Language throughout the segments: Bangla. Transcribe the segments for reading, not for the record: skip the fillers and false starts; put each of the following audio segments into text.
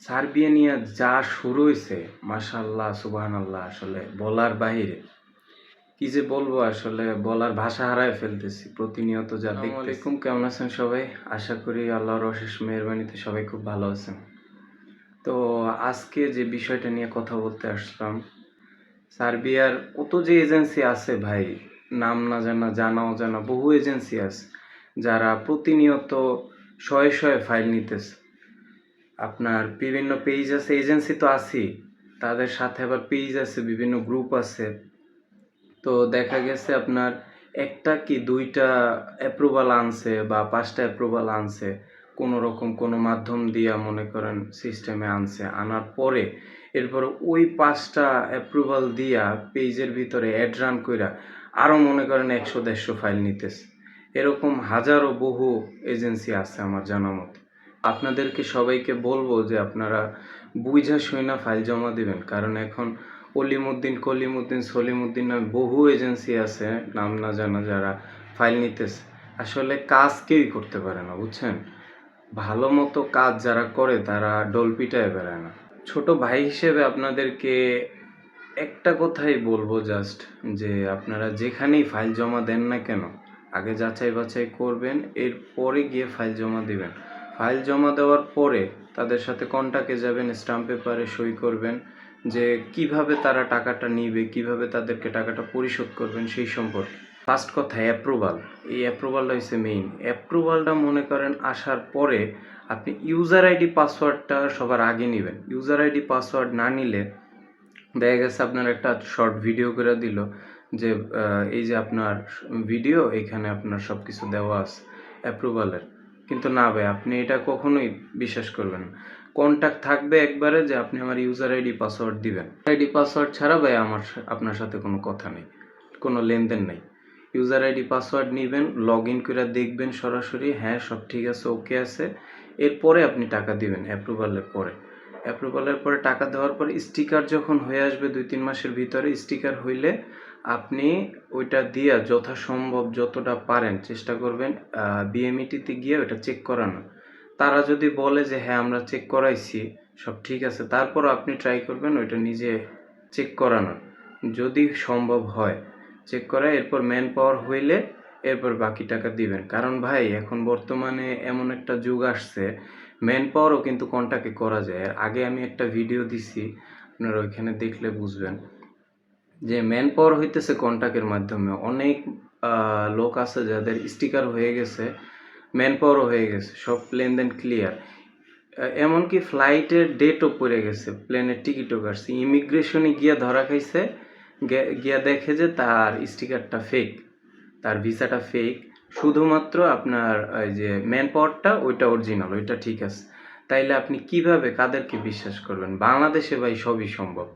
সার্বিয়া নিয়ে যা শুরু হয়েছে, মাশাআল্লাহ সুবহানাল্লাহ, আসলে বলার বাহিরে। কি যে বলবো, আসলে বলার ভাষা হারায় ফেলতেছি প্রতিনিয়ত যা দেখতেছি। আসসালামু আলাইকুম, কেমন আছেন সবাই? আশা করি আল্লাহর অশেষ মেহেরবানিতে সবাই খুব ভালো আছেন। তো আজকে যে বিষয়টা নিয়ে কথা বলতে আসলাম, সার্বিয়ার কত যে এজেন্সি আছে ভাই, নাম না জানা, জানা অজানা বহু এজেন্সি আছে যারা প্রতিনিয়ত শয়ে শয়ে ফাইল নিতেছে। আপনার বিভিন্ন পেজ আছে, এজেন্সি তো আছেই, তাদের সাথে আবার পেজ আছে, বিভিন্ন গ্রুপ আছে। তো দেখা গেছে আপনার একটা কি দুইটা অ্যাপ্রুভাল আনছে বা 5টা অ্যাপ্রুভাল আনছে, কোনো রকম কোনো মাধ্যম দিয়া মনে করেন সিস্টেমে আনছে, আনার পরে এরপর ওই 5টা অ্যাপ্রুভাল দিয়া পেজের ভিতরে অ্যাড রান কইরা আরও মনে করেন 100-150 ফাইল নিতেছে। এরকম হাজারো বহু এজেন্সি আছে আমার জানা মতে। আপনাদেরকে সবাইকে বলবো যে আপনারা বুইঝা শুইনা ফাইল জমা দিবেন, কারণ এখন অলিমুদ্দিন, কলিমুদ্দিন, সলিমুদ্দিন নামে বহু এজেন্সি আছে নাম না জানা যারা ফাইল নিতেছে। আসলে কাজ কেউই করতে পারে না, বুঝছেন? ভালো মতো কাজ যারা করে তারা ডোল পিটায় বেড়ায় না। ছোট ভাই হিসেবে আপনাদেরকে একটা কথাই বলবো জাস্ট, যে আপনারা যেখানেই ফাইল জমা দেন না কেন, আগে যাচাই বাছাই করবেন, এরপরে গিয়ে ফাইল জমা দিবেন। ফাইল জমা দেওয়ার পরে তাদের সাথে কন্টাক্টে যাবেন, স্ট্যাম্প পেপারে সই করবেন, যে কিভাবে তারা টাকাটা নিবে, কিভাবে তাদেরকে টাকাটা পরিশোধ করবেন সেই সম্পর্কে। ফার্স্ট কথা অ্যাপ্রুভাল, এই অ্যাপ্রুভালটা হচ্ছে মেইন। অ্যাপ্রুভালটা মনে করেন আসার পরে আপনি ইউজার আইডি পাসওয়ার্ডটা সবার আগে নেবেন। ইউজার আইডি পাসওয়ার্ড না নিলে দেখা গেছে আপনার একটা শর্ট ভিডিও করে দিল যে এই যে আপনার ভিডিও, এখানে আপনার সব কিছু দেওয়া আছে অ্যাপ্রুভালের, কিন্তু না ভাই, আপনি এটা কখনোই বিশ্বাস করবেন না। কন্ট্যাক্ট থাকবে একবারে যে আপনি আমার ইউজার আইডি পাসওয়ার্ড দিবেন। আইডি পাসওয়ার্ড ছাড়া ভাই আপনার সাথে কোনো কথা নেই, কোনো লেনদেন নেই। ইউজার আইডি পাসওয়ার্ড নেবেন, লগ ইন করে দেখবেন সরাসরি, হ্যাঁ সব ঠিক আছে, ওকে আছে, এরপরে আপনি টাকা দিবেন অ্যাপ্রুভালের পরে। অ্যাপ্রুভালের পরে টাকা দেওয়ার পরে স্টিকার যখন হয়ে আসবে 2-3 মাসের ভিতরে, স্টিকার হইলে আপনি ওইটা দিয়া যথাসম্ভব যতটা পারেন চেষ্টা করবেন বিএমইটিতে গিয়ে ওটা চেক করানো। তারা যদি বলে যে হ্যাঁ আমরা চেক করাইছি, সব ঠিক আছে, তারপর আপনি ট্রাই করবেন ওইটা নিজে চেক করানোর, যদি সম্ভব হয় চেক করা। এরপর ম্যান পাওয়ার হইলে এরপর বাকি টাকা দিবেন। কারণ ভাই এখন বর্তমানে এমন একটা যুগ আসছে, ম্যান পাওয়ারও কিন্তু কন্টাক্টে করা যায়। আর আগে আমি একটা ভিডিও দিছি, আপনারা ওইখানে দেখলে বুঝবেন যে ম্যান পাওয়ার হইতেছে কন্টাক্টের মাধ্যমে। অনেক লোক আছে যাদের স্টিকার হয়ে গেছে, ম্যান পাওয়ারও হয়ে গেছে, সব লেনদেন ক্লিয়ার। এমনকি ফ্লাইটের ডেটও পড়ে গেছে, প্লেনের টিকিটও কাটছে, ইমিগ্রেশনে গিয়া ধরা খাইছে, গিয়া দেখে যে তার স্টিকারটা ফেক, তার ভিসাটা ফেক, শুধুমাত্র আপনার ওই যে ম্যান পাওয়ারটা ওইটা অরিজিনাল, ওইটা ঠিক আছে। তাইলে আপনি কিভাবে কাদেরকে বিশ্বাস করবেন? বাংলাদেশে ভাই সবই সম্ভব,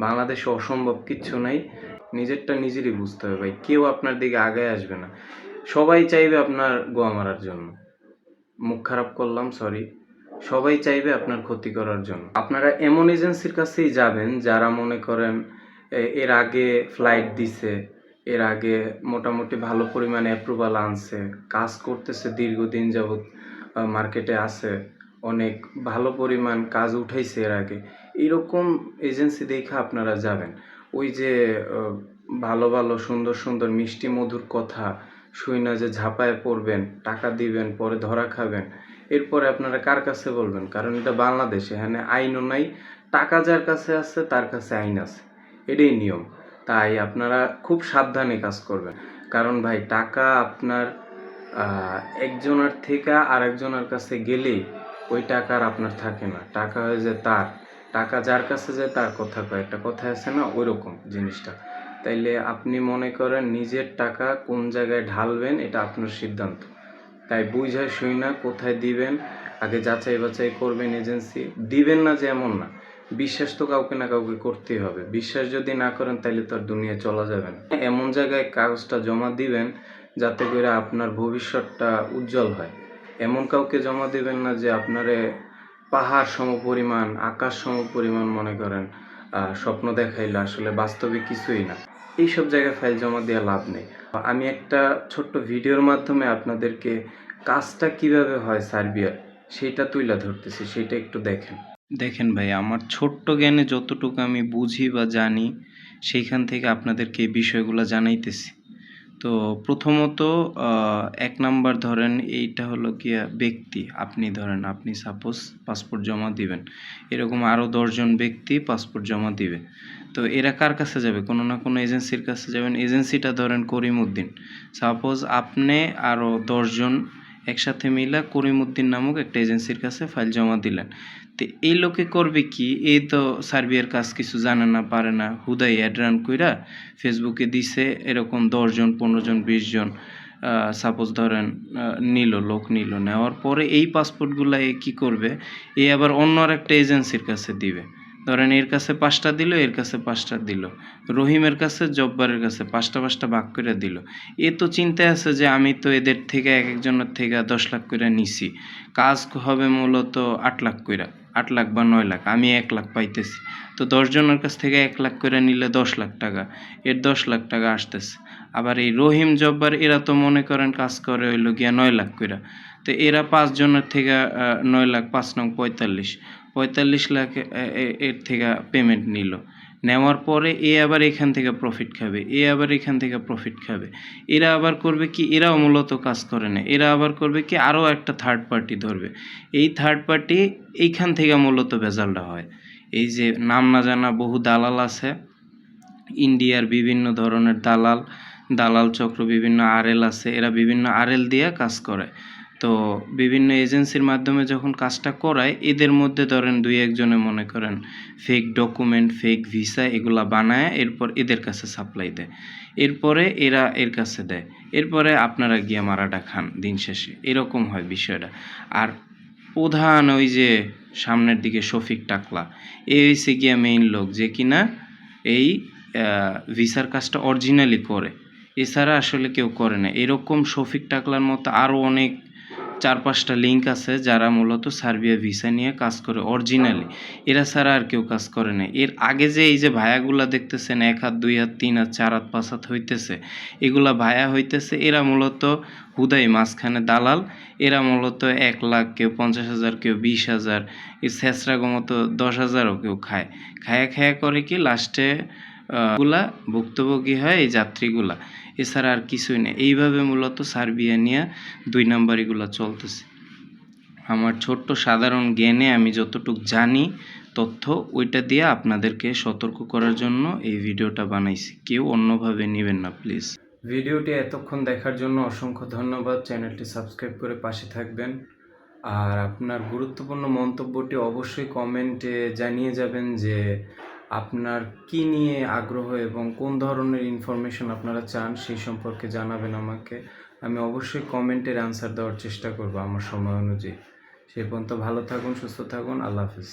বাংলাদেশে অসম্ভব কিচ্ছু নাই। নিজেরটা নিজেরই বুঝতে হবে ভাই, কেউ আপনার দিকে আগায় আসবে না, সবাই চাইবে আপনার গোয়া মারার জন্য। মুখ খারাপ করলাম, সরি। সবাই চাইবে আপনার ক্ষতি করার জন্য। আপনারা এমন এজেন্সির কাছেই যাবেন যারা মনে করেন এর আগে ফ্লাইট দিছে, এর আগে মোটামুটি ভালো পরিমাণে অ্যাপ্রুভাল আনছে, কাজ করতেছে দীর্ঘদিন যাবৎ, মার্কেটে আছে, অনেক ভালো পরিমাণ কাজ উঠাইছে এর আগে। এরকম এজেন্সি দেখে আপনারা যাবেন। ওই যে ভালো ভালো সুন্দর সুন্দর মিষ্টি মধুর কথা শুইনা যে ঝাঁপায় পড়বেন, টাকা দিবেন, পরে ধরা খাবেন, এরপরে আপনারা কার কাছে বলবেন? কারণ এটা বাংলাদেশ, এখানে আইনও নাই, টাকা যার কাছে আছে তার কাছে আইন আছে, এটাই নিয়ম। তাই আপনারা খুব সাবধানে কাজ করবেন, কারণ ভাই টাকা আপনার একজনের থেকে আরেকজনের কাছে গেলেই ওই টাকা আর আপনার থাকে না, টাকা হয়ে যায় তার। টাকা যার কাছে যায় তার কথা কয়, একটা কথা আছে না, ওই রকম জিনিসটা। তাইলে আপনি মনে করেন নিজের টাকা কোন জায়গায় ঢালবেন এটা আপনার সিদ্ধান্ত। তাই বুঝা শুইনা কোথায় দিবেন আগে যাচাই বাছাই করবেন। এজেন্সি দিবেন না যে এমন না, বিশ্বাস তো কাউকে না কাউকে করতেই হবে। বিশ্বাস যদি না করেন তাহলে তো আর দুনিয়া চলা যাবে না। এমন জায়গায় কাগজটা জমা দিবেন যাতে করে আপনার ভবিষ্যৎটা উজ্জ্বল হয়। এমন কাউকে জমা দিবেন না যে আপনারে পাহাড় সমপরিমাণ, আকাশ সমপরিমাণ মনে করেন স্বপ্ন দেখাইলে আসলে বাস্তবে কিছুই না। এইসব জায়গায় ফাইল জমা দেওয়া লাভ নেই। আমি একটা ছোট্ট ভিডিওর মাধ্যমে আপনাদেরকে কাজটা কিভাবে হয় সার্বিয়ার সেইটা তুইলা ধরতেছি, সেইটা একটু দেখেন। দেখেন ভাই, আমার ছোট্ট জ্ঞানে যতটুকু আমি বুঝি বা জানি সেইখান থেকে আপনাদেরকে এই বিষয়গুলো জানাইতেছি। তো প্রথমত ১ নাম্বার ধরেন এইটা হলো গিয়া ব্যক্তি। আপনি ধরেন আপনি সাপোজ পাসপোর্ট জমা দিবেন। এরকম আরও ১০ জন ব্যক্তি পাসপোর্ট জমা দিবে। তো এরা কার কাছে যাবে? কোনো না কোনো এজেন্সির কাছে যাবেন। এজেন্সিটা ধরেন করিমউদ্দিন। সাপোজ আপনি আরও ১০ জন একসাথে মিলা করিমউদ্দিন নামক একটা এজেন্সির কাছে ফাইল জমা দিলেন। তো এই লোকে করবে কি? এই তো সার্বিয়ার কাজ কিছু জানে না, পারে না। হুদাই অ্যাড রান কইরা ফেসবুকে দিছে এরকম ১০ জন, ১৫ জন, ২০ জন সাপোজ ধরেন লোক নিল। নেওয়ার পরে এই পাসপোর্টগুলা এ কী করবে? এ আবার অন্য আরেকটা এজেন্সির কাছে দিবে। ধরেন এর কাছে ৫ টা দিল, এর কাছে ৫ টা দিল। রহিমের কাছে, জব্বারের কাছে ৫ টা ৫ টা ভাগ কইরা দিল। এ তো চিন্তায় আছে যে আমি তো এদের থেকে একেকজনের থেকে ১০ লাখ কইরা নিছি। কাজ হবে মূলত ৮ লাখ কইরা। ৮ লাখ বা ৯ লাখ। আমি ১ লাখ পাইতেছি। তো ১০ জনের কাছ থেকে ১ লাখ কইরা নিলে ১০ লাখ টাকা। এর ১০ লাখ টাকা আসতেছে। আবার এই রহিম, জব্বার এরা তো মনে করেন কাজ করে হইলো গিয়া ৯ লাখ কইরা। তো এরা ৫ জনের থেকে ৯ লাখ ৫ নং ৪৫। ৪৫ লাখ এর থেকে পেমেন্ট নিল। নেওয়ার পরে এ আবার এখান থেকে প্রফিট খাবে। এ আবার এখান থেকে প্রফিট খাবে। এরা আবার করবে কি? এরাও মূলত কাজ করে না। এরা আবার করবে কি? আরও একটা থার্ড পার্টি ধরবে। এই থার্ড পার্টি এইখান থেকে মূলত ভেজালটা হয়। এই যে নাম না জানা বহু দালাল আছে, ইন্ডিয়ার বিভিন্ন ধরনের দালাল চক্র, বিভিন্ন আরএল আছে, এরা বিভিন্ন আরএল দিয়ে কাজ করে। তো বিভিন্ন এজেন্সির মাধ্যমে যখন কাজটা করায়, এদের মধ্যে ধরেন ২-১ জনে মনে করেন ফেক ডকুমেন্ট, ফেক ভিসা এগুলা বানায় এরপর এদের কাছে সাপ্লাই দেয়। এরপরে এরা এর কাছে দেয়। এরপরে আপনারা গিয়া মারাটা খান দিন শেষে। এরকম হয় বিষয়টা। আর প্রধান ওই যে সামনের দিকে শফিক টাকলা, এ হইছে গিয়া মেইন লোক যে কিনা এই ভিসার কাজটা অরিজিনালি করে। এছাড়া আসলে কেউ করে না। এরকম শফিক টাকলার মতো আরও অনেক ৪-৫টা লিঙ্ক আছে যারা মূলত সার্বিয়া ভিসা নিয়ে কাজ করে অরিজিনালি। এরা ছাড়া আর কেউ কাজ করে না। এর আগে যে এই যে ভায়াগুলা দেখতেছেন ১ হাত, ২ হাত, ৩ হাত, ৪ হাত, ৫ হাত হইতেছে, এগুলা ভায়া হইতেছে। এরা মূলত হুদাই মাঝখানে দালাল। এরা মূলত ১ লাখ, কেউ ৫০,০০০, কেউ ২০,০০০, এই ছেঁচড়াগো মতো ১০,০০০ও কেউ খায়। খায়া করে কি লাস্টে গুলা ভুক্তভোগী হয় এই যাত্রীগুলা। এছাড়া আর কিছুই না। এইভাবে মূলত সার্বিয়া নিয়ে ২ নাম্বারিগুলা চলতেছে। আমার ছোট্ট সাধারণ জ্ঞানে আমি যতটুক জানি তথ্য, ওইটা দিয়ে আপনাদেরকে সতর্ক করার জন্য এই ভিডিওটা বানাইছি। কেউ অন্যভাবে নিবেন না প্লিজ। ভিডিওটি এতক্ষণ দেখার জন্য অসংখ্য ধন্যবাদ। চ্যানেলটি সাবস্ক্রাইব করে পাশে থাকবেন। আর আপনার গুরুত্বপূর্ণ মন্তব্যটি অবশ্যই কমেন্টে জানিয়ে যাবেন যে আপনার কি নিয়ে আগ্রহ এবং কোন ধরনের ইনফরমেশন আপনারা চান সেই সম্পর্কে জানাবেন আমাকে। আমি অবশ্যই কমেন্টের অ্যান্সার দেওয়ার চেষ্টা করব আমার সময় অনুযায়ী। সেই পর্যন্ত ভালো থাকুন, সুস্থ থাকুন। আল্লাহ হাফেজ।